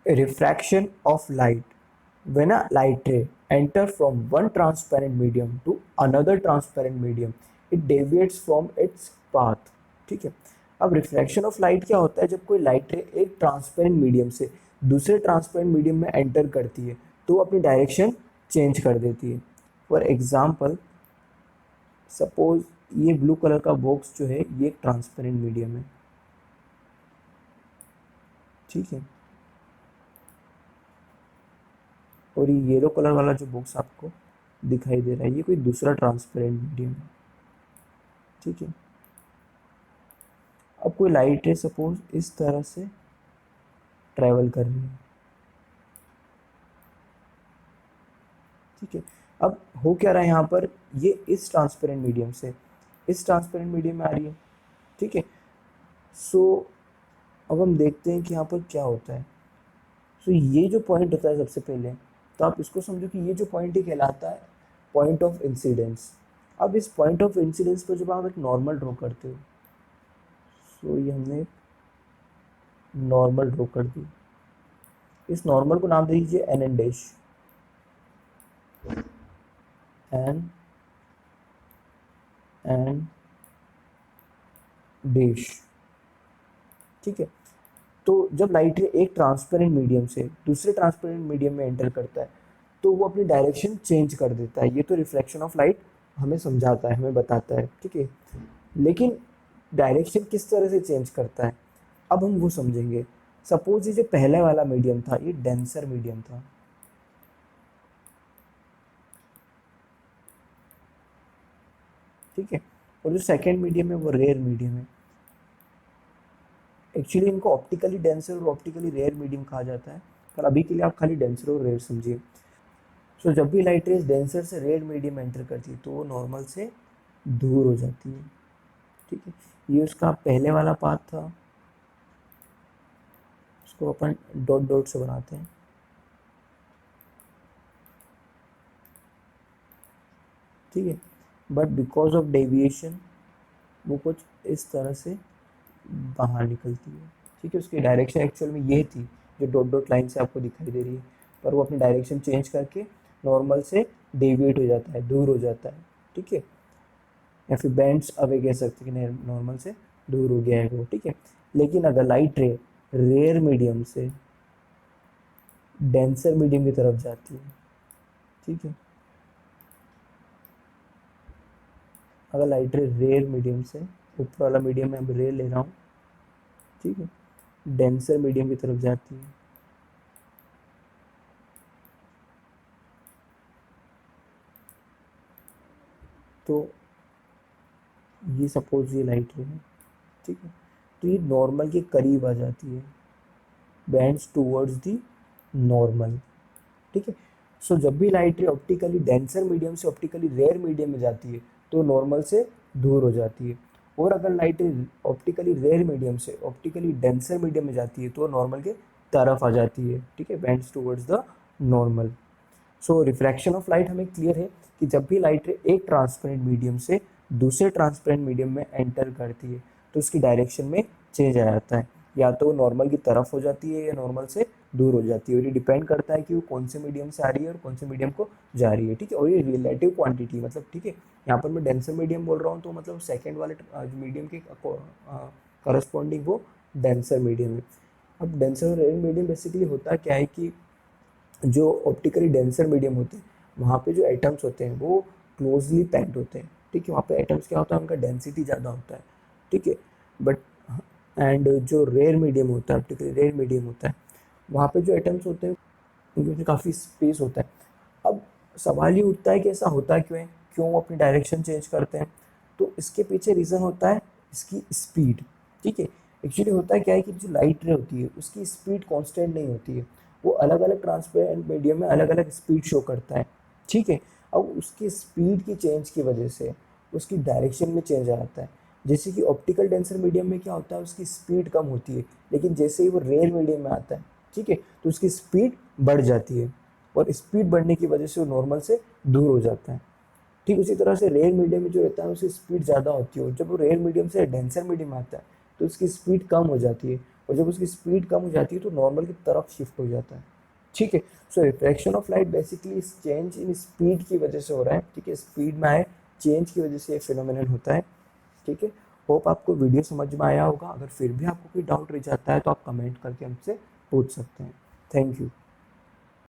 Refraction of light. When a light ray enters from one transparent medium to another transparent medium, it deviates from its path. ठीक है। अब refraction of light क्या होता है? जब कोई लाइट रे एक ट्रांसपेरेंट मीडियम से दूसरे ट्रांसपेरेंट मीडियम में एंटर करती है तो वो अपनी डायरेक्शन चेंज कर देती है। फॉर एग्जाम्पल, सपोज ये ब्लू कलर का बॉक्स जो है ये एक ट्रांसपेरेंट मीडियम है, ठीक है, और ये येलो कलर वाला जो बॉक्स आपको दिखाई दे रहा है ये कोई दूसरा ट्रांसपेरेंट मीडियम है, ठीक है। अब कोई लाइट है सपोज इस तरह से ट्रैवल कर रही है, ठीक है। अब हो क्या रहा है यहाँ पर, ये इस ट्रांसपेरेंट मीडियम से इस ट्रांसपेरेंट मीडियम में आ रही है, ठीक है। सो अब हम देखते हैं कि यहाँ पर क्या होता है। सो ये जो पॉइंट होता है सबसे पहले, तो आप इसको समझो कि ये जो पॉइंट ही कहलाता है पॉइंट ऑफ इंसिडेंस। अब इस पॉइंट ऑफ इंसिडेंस पर जब आप एक नॉर्मल ड्रॉ करते हो, सो ये हमने नॉर्मल ड्रॉ कर दी। इस नॉर्मल को नाम दे दीजिए N N dash, N N dash, ठीक है। तो जब लाइट रे एक ट्रांसपेरेंट मीडियम से दूसरे ट्रांसपेरेंट मीडियम में एंटर करता है तो वो अपनी डायरेक्शन चेंज कर देता है। ये तो रिफ्लेक्शन ऑफ लाइट हमें समझाता है, हमें बताता है, ठीक है। लेकिन डायरेक्शन किस तरह से चेंज करता है अब हम वो समझेंगे। सपोज ये जो पहले वाला मीडियम था ये डेंसर मीडियम था, ठीक है, और जो सेकेंड मीडियम है वो रेयर मीडियम है। एक्चुअली इनको ऑप्टिकली डेंसर और ऑप्टिकली रेयर मीडियम कहा जाता है, पर अभी के लिए आप खाली डेंसर और रेयर समझिए। सो जब भी लाइट रेज डेंसर से रेड मीडियम एंटर करती है तो वो नॉर्मल से दूर हो जाती है, ठीक है। ये उसका पहले वाला पाथ था, उसको अपन डॉट डॉट से बनाते हैं, ठीक है। बट बिकॉज ऑफ डेविएशन वो कुछ इस तरह से बाहर निकलती है, ठीक है। उसकी डायरेक्शन एक्चुअल में ये थी जो डॉट डॉट लाइन से आपको दिखाई दे रही है, पर वो अपनी डायरेक्शन चेंज करके नॉर्मल से डेविएट हो जाता है, दूर हो जाता है, ठीक है, या फिर बैंड्स अवे कह सकते हैं कि नॉर्मल से दूर हो गया है वो, ठीक है। लेकिन अगर लाइट रे रेयर मीडियम से डेंसर मीडियम की तरफ जाती है, ठीक है, अगर लाइट रे रेयर मीडियम से, ऊपर वाला मीडियम में अब रेयर ले रहा हूँ, ठीक है, डेंसर मीडियम की तरफ जाती है, तो ये सपोज ये लाइट रे है, ठीक है, तो ये नॉर्मल के करीब आ जाती है, बैंड्स टूवर्ड्स दी नॉर्मल, ठीक है। सो जब भी light ray optically denser medium से ऑप्टिकली रेयर मीडियम में जाती है तो नॉर्मल से दूर हो जाती है, और अगर light ray optically rare medium से ऑप्टिकली डेंसर मीडियम में जाती है तो नॉर्मल के तरफ आ जाती है, ठीक है, bands towards the normal. So refraction of light हमें क्लियर है कि जब भी लाइट रे एक ट्रांसपेरेंट मीडियम से दूसरे ट्रांसपेरेंट मीडियम में एंटर करती है तो उसकी डायरेक्शन में चेंज आ जाता है, या तो वो नॉर्मल की तरफ हो जाती है या नॉर्मल से दूर हो जाती है, और ये डिपेंड करता है कि वो कौन से मीडियम से आ रही है और कौन से मीडियम को जा रही है, ठीक है। और ये रिलेटिव क्वांटिटी मतलब, ठीक है, यहाँ पर मैं डेंसर मीडियम बोल रहा हूँ तो मतलब सेकेंड वाले मीडियम के करस्पॉन्डिंग वो डेंसर मीडियम है। अब डेंसर और रेयर मीडियम बेसिकली होता क्या है कि जो ऑप्टिकली डेंसर मीडियम होते हैं वहाँ पे जो एटम्स होते हैं वो क्लोजली पैक्ड होते हैं, ठीक है, वहाँ पे एटम्स क्या होता है, उनका डेंसिटी ज़्यादा होता है, ठीक है। बट एंड जो रेयर मीडियम होता है, ऑप्टिकली रेयर मीडियम होता है, वहाँ पे जो एटम्स होते हैं उनके में काफ़ी स्पेस होता है। अब सवाल ये उठता है कि ऐसा होता क्यों है, क्यों वो अपनी डायरेक्शन चेंज करते हैं? तो इसके पीछे रीज़न होता है इसकी स्पीड, ठीक है। एक्चुअली होता क्या है कि जो लाइट रे होती है उसकी स्पीड कांस्टेंट नहीं होती है, वो अलग अलग ट्रांसपेरेंट मीडियम में अलग अलग स्पीड शो करता है, ठीक है। अब उसकी स्पीड की चेंज की वजह से उसकी डायरेक्शन में चेंज आ जाता है। जैसे कि ऑप्टिकल डेंसर मीडियम में क्या होता है, उसकी स्पीड कम होती है, लेकिन जैसे ही वो रेयर मीडियम में आता है, ठीक है, तो उसकी स्पीड बढ़ जाती है, और स्पीड बढ़ने की वजह से वो नॉर्मल से दूर हो जाता है। ठीक उसी तरह से रेयर मीडियम में जो रहता है उसकी स्पीड ज़्यादा होती है, और जब वो रेयर मीडियम से डेंसर मीडियम आता है तो उसकी स्पीड कम हो जाती है, और जब उसकी स्पीड कम हो जाती है तो नॉर्मल की तरफ शिफ्ट हो जाता है, ठीक है। सो रिफ्रैक्शन ऑफ लाइट बेसिकली इस चेंज इन स्पीड की वजह से हो रहा है, ठीक है, स्पीड में आए चेंज की वजह से ये फिनोमिनन होता है, ठीक है। होप आपको वीडियो समझ में आया होगा। अगर फिर भी आपको कोई डाउट रह जाता है तो आप कमेंट करके हमसे पूछ सकते हैं। Thank you.